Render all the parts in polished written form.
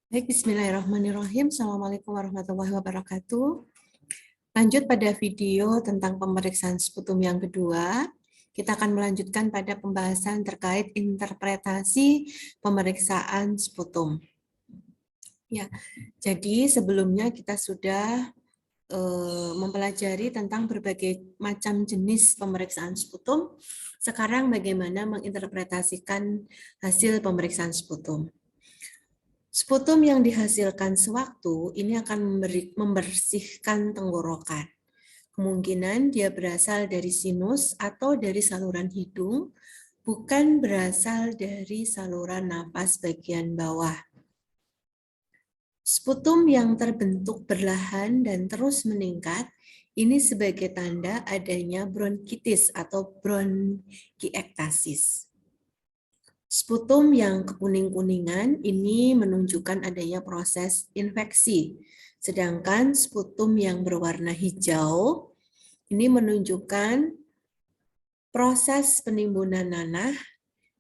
Baik, bismillahirrahmanirrahim. Assalamualaikum warahmatullahi wabarakatuh. Lanjut pada video tentang pemeriksaan sputum yang kedua. Kita akan melanjutkan pada pembahasan terkait interpretasi pemeriksaan sputum. Ya, jadi sebelumnya kita sudah mempelajari tentang berbagai macam jenis pemeriksaan sputum. Sekarang bagaimana menginterpretasikan hasil pemeriksaan sputum. Sputum yang dihasilkan sewaktu ini akan membersihkan tenggorokan. Kemungkinan dia berasal dari sinus atau dari saluran hidung, bukan berasal dari saluran napas bagian bawah. Sputum yang terbentuk perlahan dan terus meningkat, ini sebagai tanda adanya bronkitis atau bronkiektasis. Sputum yang kekuning-kuningan ini menunjukkan adanya proses infeksi. Sedangkan sputum yang berwarna hijau ini menunjukkan proses penimbunan nanah,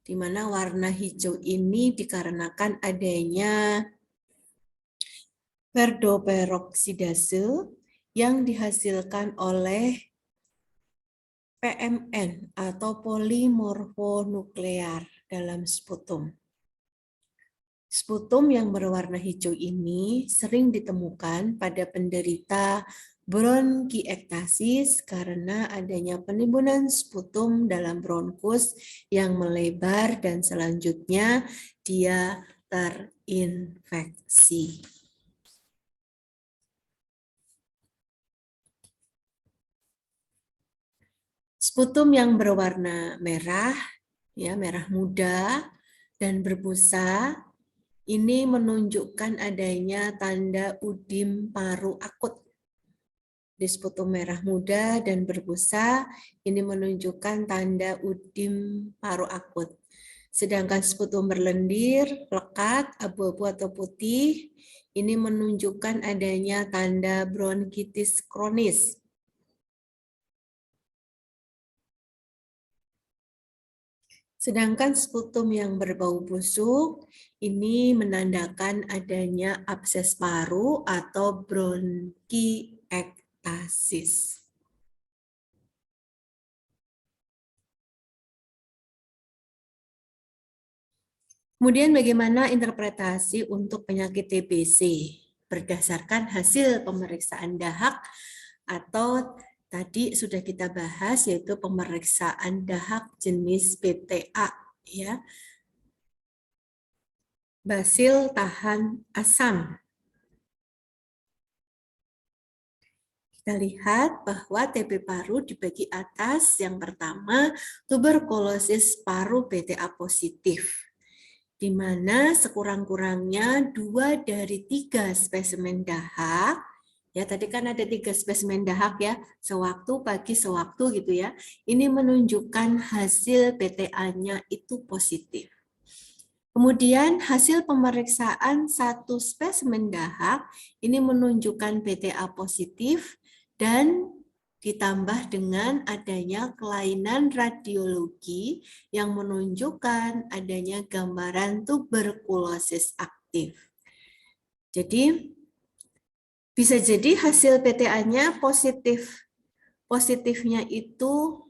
di mana warna hijau ini dikarenakan adanya perdoperoksidase yang dihasilkan oleh PMN atau polimorfonuklear dalam sputum. Sputum yang berwarna hijau ini sering ditemukan pada penderita bronkiektasis karena adanya penimbunan sputum dalam bronkus yang melebar dan selanjutnya dia terinfeksi. Sputum yang berwarna merah, ya merah muda dan berbusa, ini menunjukkan adanya tanda udim paru akut. Di sputum merah muda dan berbusa, ini menunjukkan tanda udim paru akut. Sedangkan sputum berlendir, pekat, abu-abu atau putih, ini menunjukkan adanya tanda bronkitis kronis. Sedangkan sputum yang berbau busuk ini menandakan adanya abses paru atau bronkiektasis. Kemudian bagaimana interpretasi untuk penyakit TBC berdasarkan hasil pemeriksaan dahak atau tadi sudah kita bahas yaitu pemeriksaan dahak jenis PTA ya. Basil tahan asam. Kita lihat bahwa TB paru dibagi atas yang pertama tuberkulosis paru PTA positif, di mana sekurang-kurangnya 2 dari 3 spesimen dahak, ya tadi kan ada 3 spesimen dahak ya, sewaktu pagi sewaktu gitu ya, ini menunjukkan hasil PTA-nya itu positif. Kemudian hasil pemeriksaan 1 spesimen dahak ini menunjukkan PTA positif dan ditambah dengan adanya kelainan radiologi yang menunjukkan adanya gambaran tuberkulosis aktif. Jadi bisa jadi hasil PTA-nya positif. Positifnya itu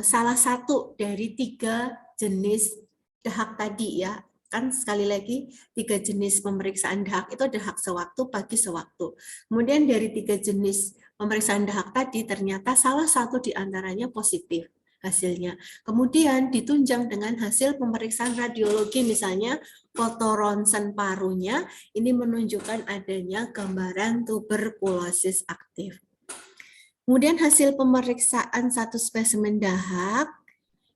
salah satu dari 3 jenis dahak tadi ya. Kan sekali lagi 3 jenis pemeriksaan dahak itu dahak sewaktu, pagi sewaktu. Kemudian dari 3 jenis pemeriksaan dahak tadi ternyata salah satu di antaranya positif hasilnya. Kemudian ditunjang dengan hasil pemeriksaan radiologi misalnya foto ronsen parunya ini menunjukkan adanya gambaran tuberkulosis aktif. Kemudian hasil pemeriksaan 1 spesimen dahak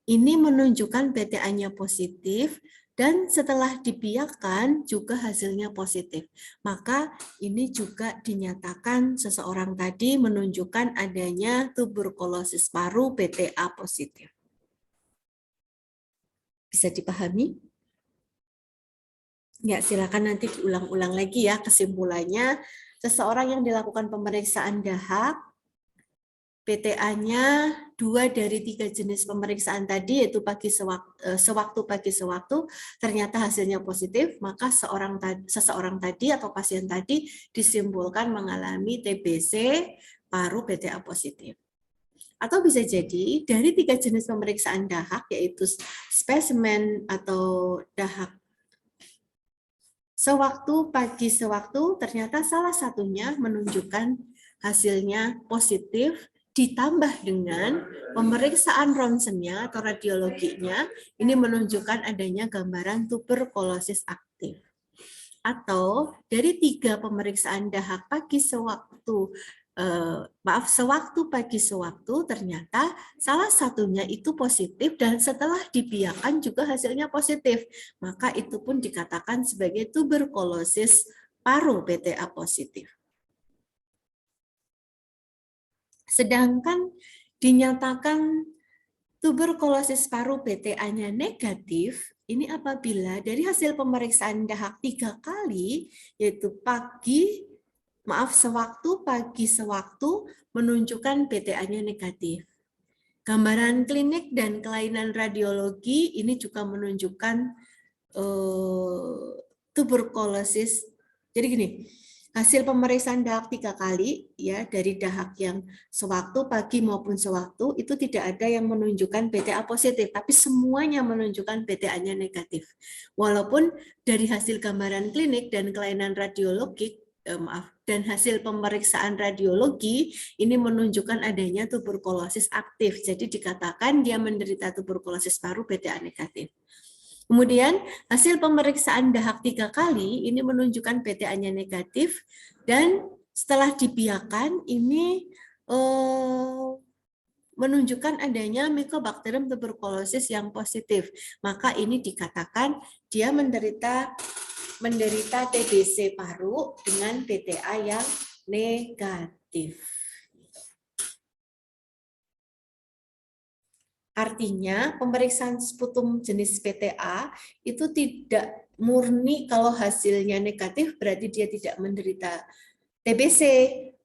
ini menunjukkan PTA-nya positif dan setelah dibiarkan juga hasilnya positif. Maka ini juga dinyatakan seseorang tadi menunjukkan adanya tuberkulosis paru PTA positif. Bisa dipahami? Ya, silakan nanti diulang-ulang lagi ya kesimpulannya. Seseorang yang dilakukan pemeriksaan dahak PTA-nya 2 dari 3 jenis pemeriksaan tadi, yaitu sewaktu pagi sewaktu, ternyata hasilnya positif, maka seseorang tadi atau pasien tadi disimpulkan mengalami TBC paru PTA positif. Atau bisa jadi dari 3 jenis pemeriksaan dahak, yaitu spesimen atau dahak sewaktu pagi sewaktu, ternyata salah satunya menunjukkan hasilnya positif, ditambah dengan pemeriksaan ronsennya atau radiologinya, ini menunjukkan adanya gambaran tuberkulosis aktif. Atau dari 3 pemeriksaan dahak pagi sewaktu, sewaktu pagi sewaktu, ternyata salah satunya itu positif dan setelah dibiarkan juga hasilnya positif, maka itu pun dikatakan sebagai tuberkulosis paru PTA positif. Sedangkan dinyatakan tuberkulosis paru PTA-nya negatif, ini apabila dari hasil pemeriksaan dahak 3 kali, yaitu sewaktu pagi sewaktu menunjukkan PTA-nya negatif. Gambaran klinik dan kelainan radiologi ini juga menunjukkan tuberkulosis. Jadi gini, hasil pemeriksaan dahak 3 kali ya dari dahak yang sewaktu pagi maupun sewaktu itu tidak ada yang menunjukkan PTA positif, tapi semuanya menunjukkan PTA-nya negatif. Walaupun dari hasil gambaran klinik dan kelainan radiologi dan hasil pemeriksaan radiologi ini menunjukkan adanya tuberkulosis aktif. Jadi dikatakan dia menderita tuberkulosis paru PTA negatif. Kemudian hasil pemeriksaan dahak 3 kali ini menunjukkan PTA-nya negatif dan setelah dibiarkan ini menunjukkan adanya Mycobacterium tuberculosis yang positif. Maka ini dikatakan dia menderita TBC paru dengan PTA yang negatif. Artinya, pemeriksaan sputum jenis PTA itu tidak murni kalau hasilnya negatif berarti dia tidak menderita TBC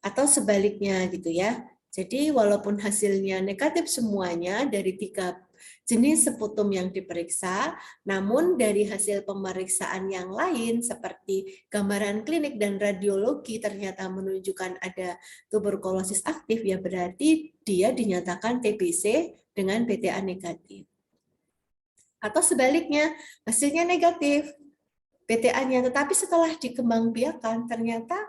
atau sebaliknya gitu ya. Jadi walaupun hasilnya negatif semuanya dari 3 jenis sputum yang diperiksa, namun dari hasil pemeriksaan yang lain seperti gambaran klinik dan radiologi ternyata menunjukkan ada tuberkulosis aktif, ya berarti dia dinyatakan TBC dengan PTA negatif. Atau sebaliknya, hasilnya negatif, PTA-nya, tetapi setelah dikembangbiakan ternyata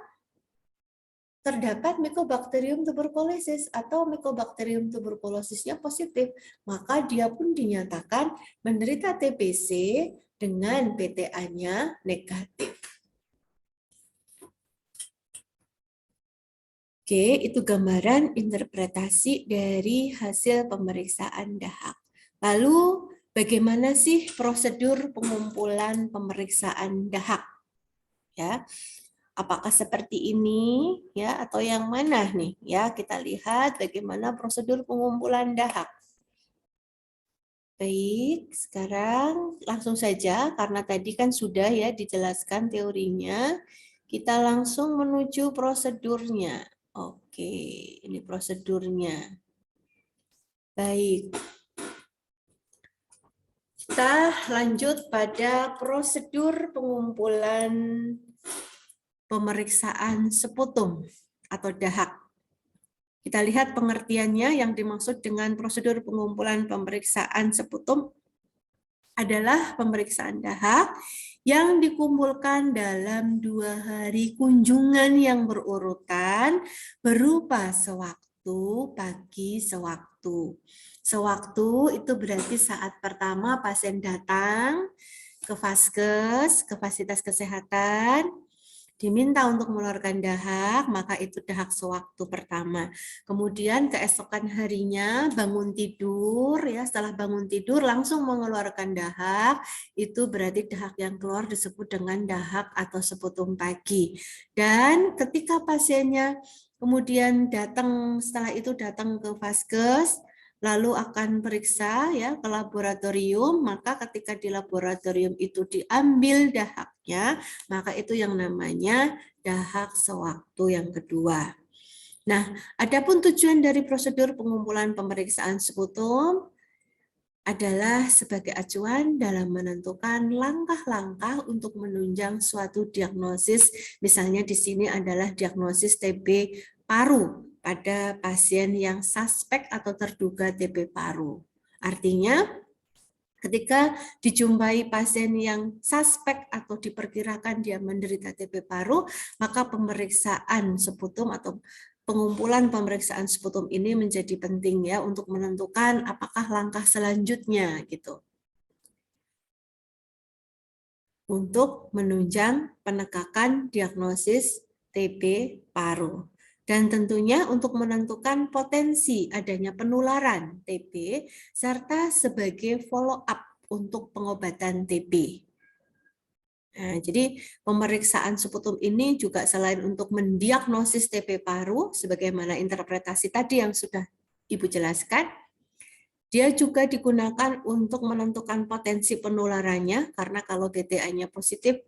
terdapat Mycobacterium tuberculosis atau Mycobacterium tuberculosisnya positif, maka dia pun dinyatakan menderita TBC dengan PTA-nya negatif. Oke, itu gambaran interpretasi dari hasil pemeriksaan dahak. Lalu, bagaimana sih prosedur pengumpulan pemeriksaan dahak? Ya, apakah seperti ini ya atau yang mana nih? Ya, kita lihat bagaimana prosedur pengumpulan dahak. Baik, sekarang langsung saja karena tadi kan sudah ya dijelaskan teorinya, kita langsung menuju prosedurnya. Oke, ini prosedurnya. Baik. Kita lanjut pada prosedur pengumpulan pemeriksaan sputum atau dahak. Kita lihat pengertiannya. Yang dimaksud dengan prosedur pengumpulan pemeriksaan sputum adalah pemeriksaan dahak yang dikumpulkan dalam 2 hari kunjungan yang berurutan berupa sewaktu pagi sewaktu. Sewaktu itu berarti saat pertama pasien datang ke vaskes, ke fasilitas kesehatan, diminta untuk mengeluarkan dahak, maka itu dahak sewaktu pertama. Kemudian keesokan harinya bangun tidur, ya setelah bangun tidur langsung mengeluarkan dahak, itu berarti dahak yang keluar disebut dengan dahak atau sputum pagi. Dan ketika pasiennya kemudian setelah itu datang ke vaskes, lalu akan periksa ya ke laboratorium, maka ketika di laboratorium itu diambil dahaknya, maka itu yang namanya dahak sewaktu yang kedua. Nah, adapun tujuan dari prosedur pengumpulan pemeriksaan sputum adalah sebagai acuan dalam menentukan langkah-langkah untuk menunjang suatu diagnosis. Misalnya di sini adalah diagnosis TB paru pada pasien yang suspek atau terduga TB paru. Artinya, ketika dijumpai pasien yang suspek atau diperkirakan dia menderita TB paru, maka pemeriksaan sputum atau pengumpulan pemeriksaan sputum ini menjadi penting ya untuk menentukan apakah langkah selanjutnya gitu. Untuk menunjang penegakan diagnosis TB paru. Dan tentunya untuk menentukan potensi adanya penularan TB serta sebagai follow up untuk pengobatan TB. Nah, jadi pemeriksaan sputum ini juga selain untuk mendiagnosis TB paru, sebagaimana interpretasi tadi yang sudah Ibu jelaskan, dia juga digunakan untuk menentukan potensi penularannya, karena kalau BTA-nya positif,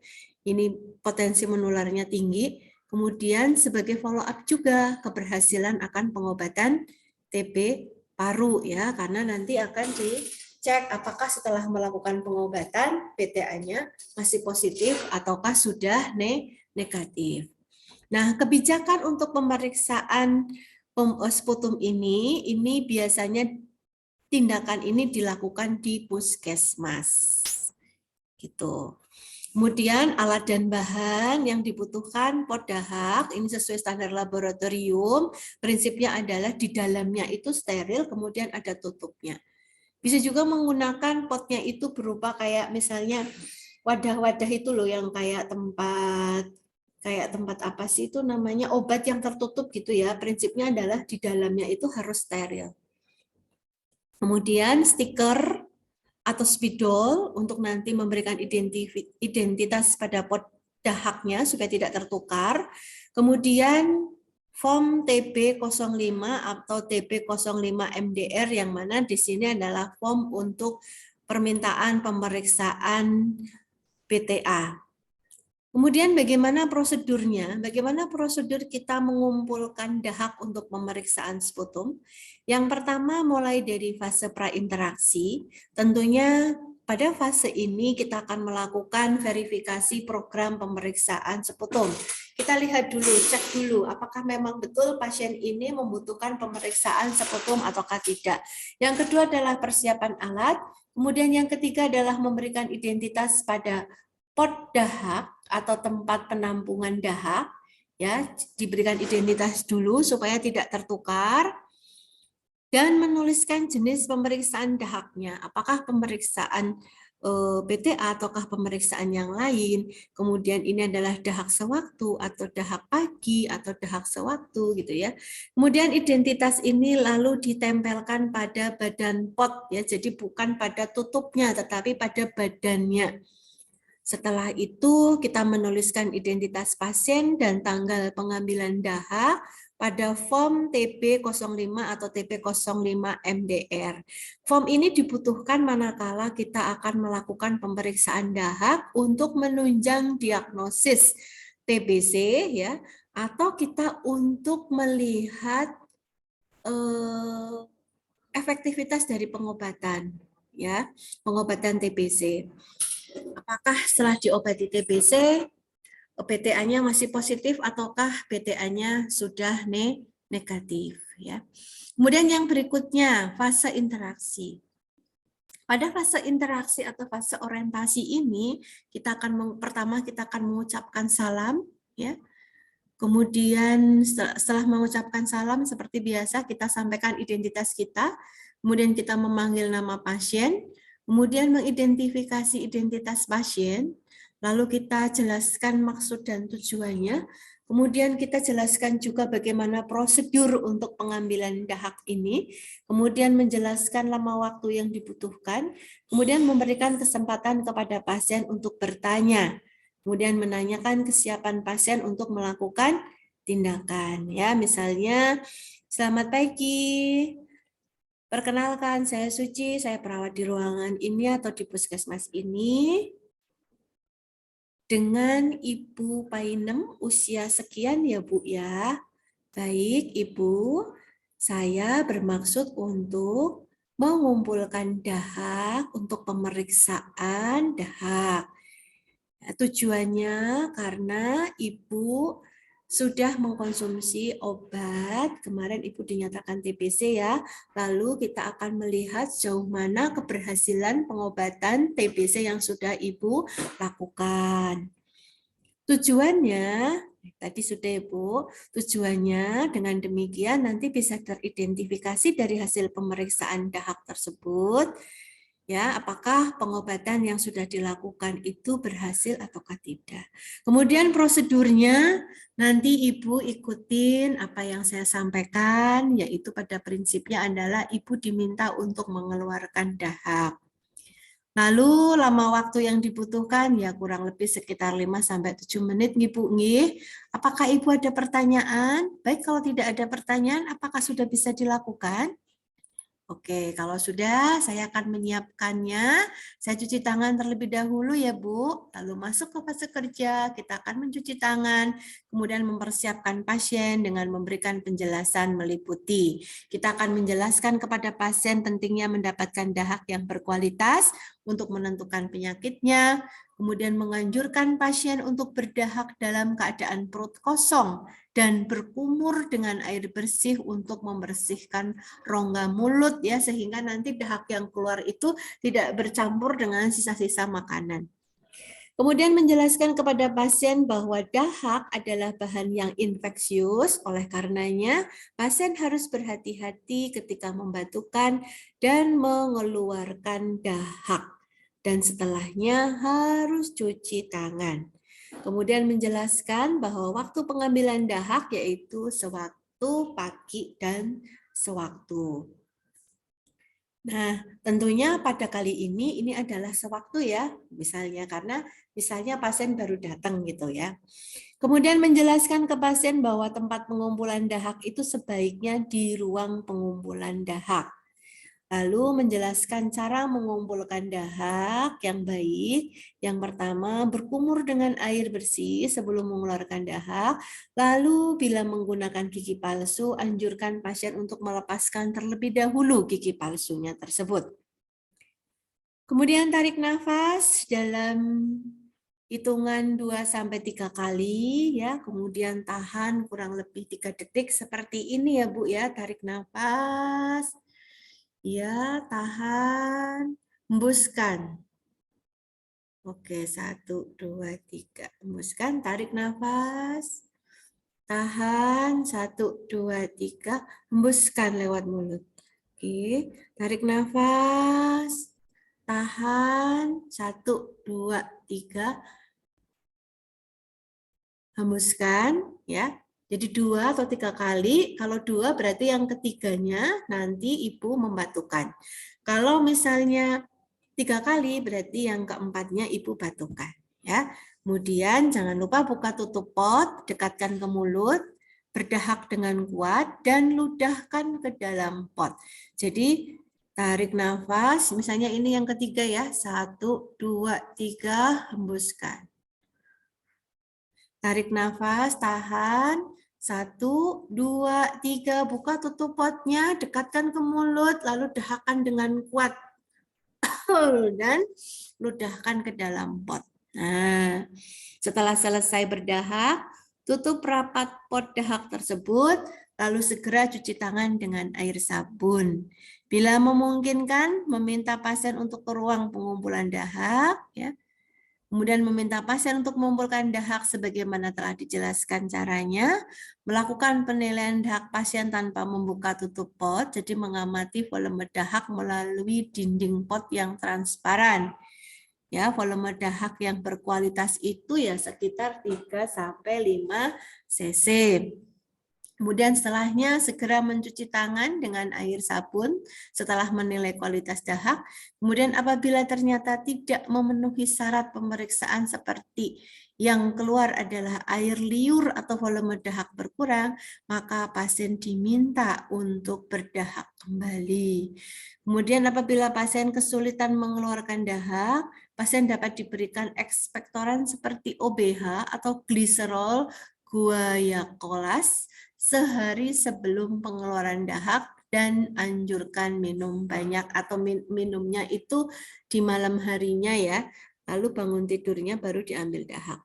ini potensi menularnya tinggi. Kemudian sebagai follow up juga keberhasilan akan pengobatan TB paru ya, karena nanti akan dicek apakah setelah melakukan pengobatan BTA-nya masih positif ataukah sudah negatif. Nah, kebijakan untuk pemeriksaan sputum ini biasanya tindakan ini dilakukan di puskesmas. Gitu. Kemudian alat dan bahan yang dibutuhkan PODAHAK, ini sesuai standar laboratorium, prinsipnya adalah di dalamnya itu steril, kemudian ada tutupnya. Bisa juga menggunakan potnya itu berupa kayak misalnya wadah-wadah itu loh yang kayak tempat apa sih itu namanya, obat yang tertutup gitu ya. Prinsipnya adalah di dalamnya itu harus steril. Kemudian stiker atau spidol untuk nanti memberikan identitas pada PODAHAK-nya supaya tidak tertukar. Kemudian form TB05 atau TB05 MDR yang mana di sini adalah form untuk permintaan pemeriksaan BTA. Kemudian bagaimana prosedurnya? Bagaimana prosedur kita mengumpulkan dahak untuk pemeriksaan sputum? Yang pertama mulai dari fase prainteraksi. Tentunya pada fase ini kita akan melakukan verifikasi program pemeriksaan sputum. Kita lihat dulu, cek dulu apakah memang betul pasien ini membutuhkan pemeriksaan sputum ataukah tidak. Yang kedua adalah persiapan alat. Kemudian yang ketiga adalah memberikan identitas pada pot dahak atau tempat penampungan dahak, ya, diberikan identitas dulu supaya tidak tertukar, dan menuliskan jenis pemeriksaan dahaknya, apakah pemeriksaan BTA ataukah pemeriksaan yang lain, kemudian ini adalah dahak sewaktu atau dahak pagi atau dahak sewaktu gitu ya. Kemudian identitas ini lalu ditempelkan pada badan pot ya, jadi bukan pada tutupnya tetapi pada badannya. Setelah itu kita menuliskan identitas pasien dan tanggal pengambilan dahak pada form TB05 atau TB05 MDR. Form ini dibutuhkan manakala kita akan melakukan pemeriksaan dahak untuk menunjang diagnosis TBC ya, atau kita untuk melihat efektivitas dari pengobatan ya, pengobatan TBC. Apakah setelah diobati TBC, BTA-nya masih positif ataukah BTA-nya sudah negatif ya. Kemudian yang berikutnya, fase interaksi. Pada fase interaksi atau fase orientasi ini, pertama kita akan mengucapkan salam ya. Kemudian setelah mengucapkan salam seperti biasa kita sampaikan identitas kita, kemudian kita memanggil nama pasien, kemudian mengidentifikasi identitas pasien, lalu kita jelaskan maksud dan tujuannya, kemudian kita jelaskan juga bagaimana prosedur untuk pengambilan dahak ini, kemudian menjelaskan lama waktu yang dibutuhkan, kemudian memberikan kesempatan kepada pasien untuk bertanya, kemudian menanyakan kesiapan pasien untuk melakukan tindakan. Ya, misalnya, selamat pagi. Perkenalkan, saya Suci, saya perawat di ruangan ini atau di puskesmas ini. Dengan Ibu Painem, usia sekian ya Bu ya. Baik, Ibu. Saya bermaksud untuk mengumpulkan dahak untuk pemeriksaan dahak. Tujuannya karena Ibu sudah mengkonsumsi obat, kemarin Ibu dinyatakan TBC ya, lalu kita akan melihat sejauh mana keberhasilan pengobatan TBC yang sudah Ibu lakukan. Tujuannya, tadi sudah Ibu, tujuannya dengan demikian nanti bisa teridentifikasi dari hasil pemeriksaan dahak tersebut, ya, apakah pengobatan yang sudah dilakukan itu berhasil ataukah tidak. Kemudian prosedurnya nanti Ibu ikutin apa yang saya sampaikan, yaitu pada prinsipnya adalah Ibu diminta untuk mengeluarkan dahak. Lalu lama waktu yang dibutuhkan ya kurang lebih sekitar 5-7 menit nih Bu nggih. Apakah Ibu ada pertanyaan? Baik, kalau tidak ada pertanyaan, apakah sudah bisa dilakukan? Oke, kalau sudah saya akan menyiapkannya. Saya cuci tangan terlebih dahulu ya Bu, lalu masuk ke fase kerja, kita akan mencuci tangan, kemudian mempersiapkan pasien dengan memberikan penjelasan meliputi. Kita akan menjelaskan kepada pasien pentingnya mendapatkan dahak yang berkualitas untuk menentukan penyakitnya, kemudian menganjurkan pasien untuk berdahak dalam keadaan perut kosong dan berkumur dengan air bersih untuk membersihkan rongga mulut ya, sehingga nanti dahak yang keluar itu tidak bercampur dengan sisa-sisa makanan. Kemudian menjelaskan kepada pasien bahwa dahak adalah bahan yang infeksius, oleh karenanya pasien harus berhati-hati ketika membatukan dan mengeluarkan dahak. Dan setelahnya harus cuci tangan. Kemudian menjelaskan bahwa waktu pengambilan dahak yaitu sewaktu pagi dan sewaktu. Nah, tentunya pada kali ini adalah sewaktu ya, misalnya karena misalnya pasien baru datang gitu ya. Kemudian menjelaskan ke pasien bahwa tempat pengumpulan dahak itu sebaiknya di ruang pengumpulan dahak. Lalu menjelaskan cara mengumpulkan dahak yang baik. Yang pertama, berkumur dengan air bersih sebelum mengeluarkan dahak. Lalu bila menggunakan gigi palsu, anjurkan pasien untuk melepaskan terlebih dahulu gigi palsunya tersebut. Kemudian tarik nafas dalam hitungan 2-3 kali ya, kemudian tahan kurang lebih 3 detik seperti ini ya Bu ya, tarik nafas. Ya, tahan, hembuskan. Oke, 1, 2, 3. Hembuskan, tarik nafas. Tahan, 1, 2, 3. Hembuskan lewat mulut. Oke, tarik nafas. Tahan, 1, 2, 3. Hembuskan, ya. Jadi 2 atau 3 kali, kalau 2 berarti yang ketiganya nanti Ibu membatukan. Kalau misalnya 3 kali, berarti yang keempatnya Ibu batukan. Ya. Kemudian jangan lupa buka tutup pot, dekatkan ke mulut, berdahak dengan kuat, dan ludahkan ke dalam pot. Jadi tarik nafas, misalnya ini yang ketiga ya, 1, 2, 3, hembuskan. Tarik nafas, tahan. 1, 2, 3, buka tutup potnya, dekatkan ke mulut, lalu dahakkan dengan kuat. Dan ludahkan ke dalam pot. Nah, setelah selesai berdahak, tutup rapat pot dahak tersebut, lalu segera cuci tangan dengan air sabun. Bila memungkinkan, meminta pasien untuk ke ruang pengumpulan dahak, ya. Kemudian meminta pasien untuk mengumpulkan dahak sebagaimana telah dijelaskan caranya, melakukan penilaian dahak pasien tanpa membuka tutup pot, jadi mengamati volume dahak melalui dinding pot yang transparan. Ya, volume dahak yang berkualitas itu ya sekitar 3-5 cc. Kemudian setelahnya segera mencuci tangan dengan air sabun setelah menilai kualitas dahak. Kemudian apabila ternyata tidak memenuhi syarat pemeriksaan seperti yang keluar adalah air liur atau volume dahak berkurang, maka pasien diminta untuk berdahak kembali. Kemudian apabila pasien kesulitan mengeluarkan dahak, pasien dapat diberikan ekspektoran seperti OBH atau gliserol guaiacolas sehari sebelum pengeluaran dahak dan anjurkan minum banyak atau minumnya itu di malam harinya ya. Lalu bangun tidurnya baru diambil dahak.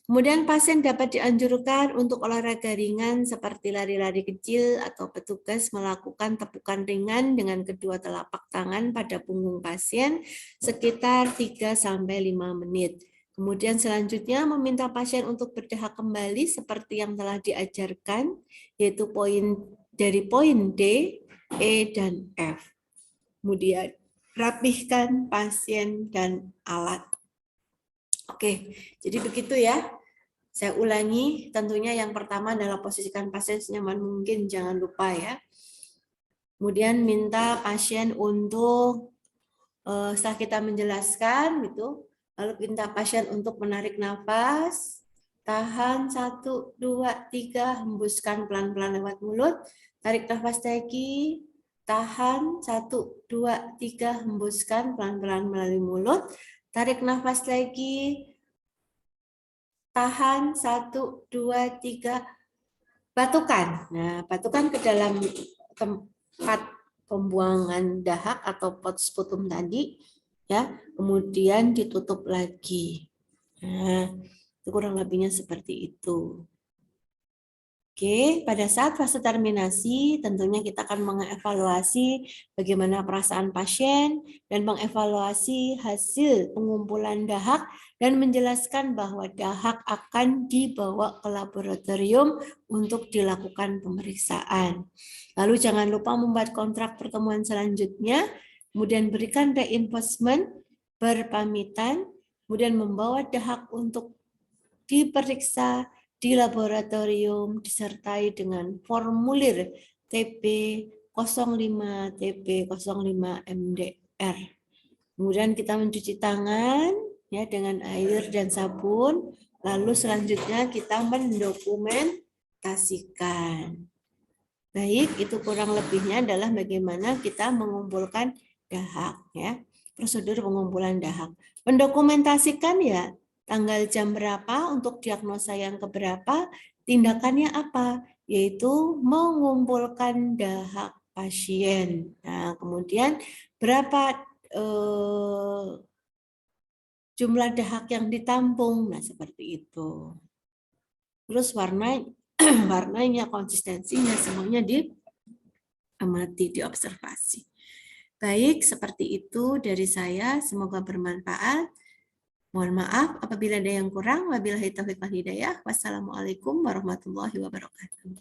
Kemudian pasien dapat dianjurkan untuk olahraga ringan seperti lari-lari kecil atau petugas melakukan tepukan ringan dengan kedua telapak tangan pada punggung pasien sekitar 3-5 menit. Kemudian selanjutnya meminta pasien untuk berdahak kembali seperti yang telah diajarkan, yaitu dari poin D, E, dan F. Kemudian rapihkan pasien dan alat. Oke, jadi begitu ya. Saya ulangi, tentunya yang pertama adalah posisikan pasien senyaman mungkin, jangan lupa ya. Kemudian minta pasien untuk, setelah kita menjelaskan, gitu, lalu minta pasien untuk menarik nafas, tahan 1, 2, 3, hembuskan pelan-pelan lewat mulut, tarik nafas lagi, tahan 1, 2, 3, hembuskan pelan-pelan melalui mulut, tarik nafas lagi, tahan 1, 2, 3, batukan. Nah, batukan ke dalam tempat pembuangan dahak atau pot sputum tadi, ya. Kemudian ditutup lagi. Nah, itu kurang lebihnya seperti itu. Oke, pada saat fase terminasi, tentunya kita akan mengevaluasi bagaimana perasaan pasien dan mengevaluasi hasil pengumpulan dahak dan menjelaskan bahwa dahak akan dibawa ke laboratorium untuk dilakukan pemeriksaan. Lalu jangan lupa membuat kontrak pertemuan selanjutnya, kemudian berikan reinforcement, berpamitan, kemudian membawa dahak untuk diperiksa di laboratorium disertai dengan formulir TP05 TP05 MDR. Kemudian kita mencuci tangan ya dengan air dan sabun, lalu selanjutnya kita mendokumentasikan. Baik, itu kurang lebihnya adalah bagaimana kita mengumpulkan dahak ya. Prosedur pengumpulan dahak. Mendokumentasikan ya tanggal jam berapa untuk diagnosa yang keberapa, tindakannya apa? Yaitu mengumpulkan dahak pasien. Nah, kemudian berapa jumlah dahak yang ditampung. Nah, seperti itu. Terus warnanya, konsistensinya, semuanya diamati, diobservasi. Baik, seperti itu dari saya. Semoga bermanfaat. Mohon maaf apabila ada yang kurang. Wabillahi taufiq wal hidayah. Wassalamualaikum warahmatullahi wabarakatuh.